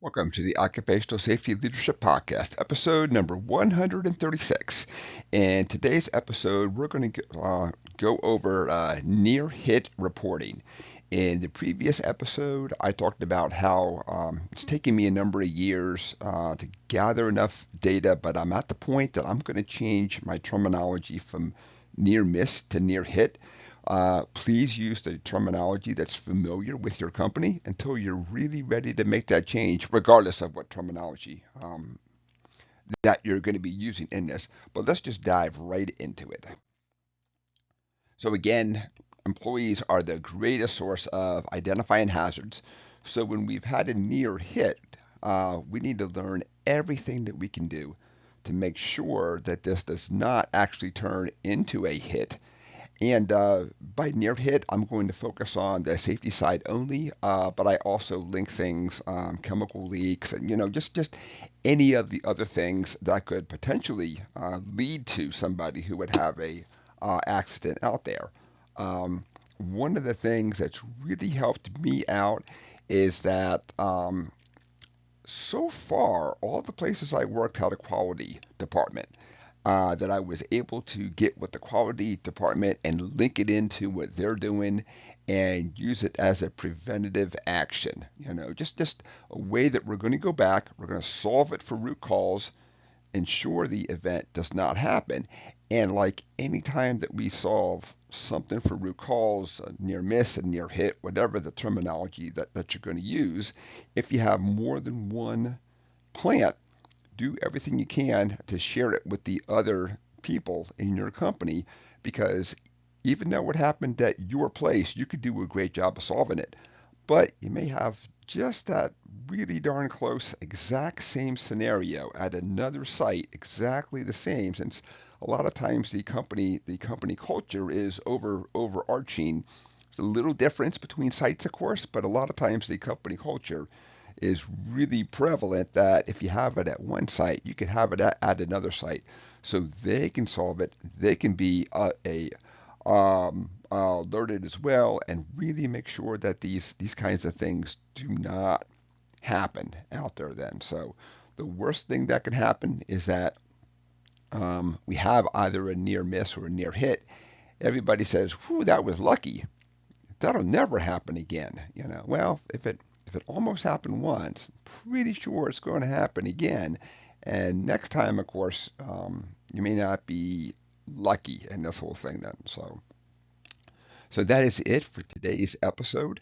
Welcome to the Occupational Safety Leadership Podcast, episode number 136. In today's episode, we're going to go over near hit reporting. In the previous episode, I talked about how it's taken me a number of years to gather enough data, but I'm at the point that I'm going to change my terminology from near miss to near hit. Please use the terminology that's familiar with your company until you're really ready to make that change, regardless of what terminology that you're going to be using in this. But let's just dive right into it. So, again, employees are the greatest source of identifying hazards. So, when we've had a near hit, we need to learn everything that we can do to make sure that this does not actually turn into a hit. And by near hit, I'm going to focus on the safety side only, but I also link things, chemical leaks, and just any of the other things that could potentially lead to somebody who would have a accident out there. One of the things that's really helped me out is that so far, all the places I worked had a quality department that I was able to get with the quality department and link it into what they're doing and use it as a preventative action. Just a way that we're going to go back, we're going to solve it for root cause, ensure the event does not happen. And like any time that we solve something for root cause, a near miss, a near hit, whatever the terminology that you're going to use, if you have more than one plant, do everything you can to share it with the other people in your company, because even though it happened at your place, you could do a great job of solving it. But you may have just that really darn close exact same scenario at another site, exactly the same, since a lot of times the company culture is overarching. There's a little difference between sites, of course, but a lot of times the company culture is really prevalent that if you have it at one site, you can have it at another site. So they can solve it. They can be alerted as well, and really make sure that these kinds of things do not happen out there then. So the worst thing that can happen is that we have either a near miss or a near hit. Everybody says, "Whew, that was lucky. That'll never happen again." Well, if it almost happened once, I'm pretty sure it's going to happen again. And next time, of course, you may not be lucky in this whole thing then. So that is it for today's episode.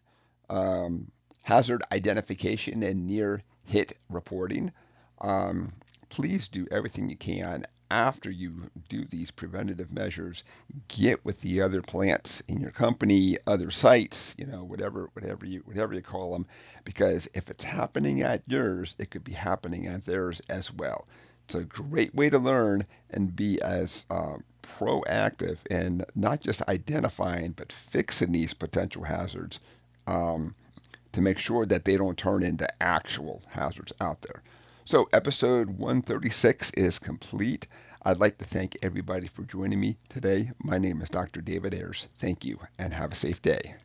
Um, Hazard identification and near hit reporting. Um, Please do everything you can after you do these preventative measures. Get with the other plants in your company, other sites, whatever you call them, because if it's happening at yours, it could be happening at theirs as well. It's a great way to learn and be as proactive in not just identifying but fixing these potential hazards, um, to make sure that they don't turn into actual hazards out there. So, episode 136 is complete. I'd like to thank everybody for joining me today. My name is Dr. David Ayers. Thank you and have a safe day.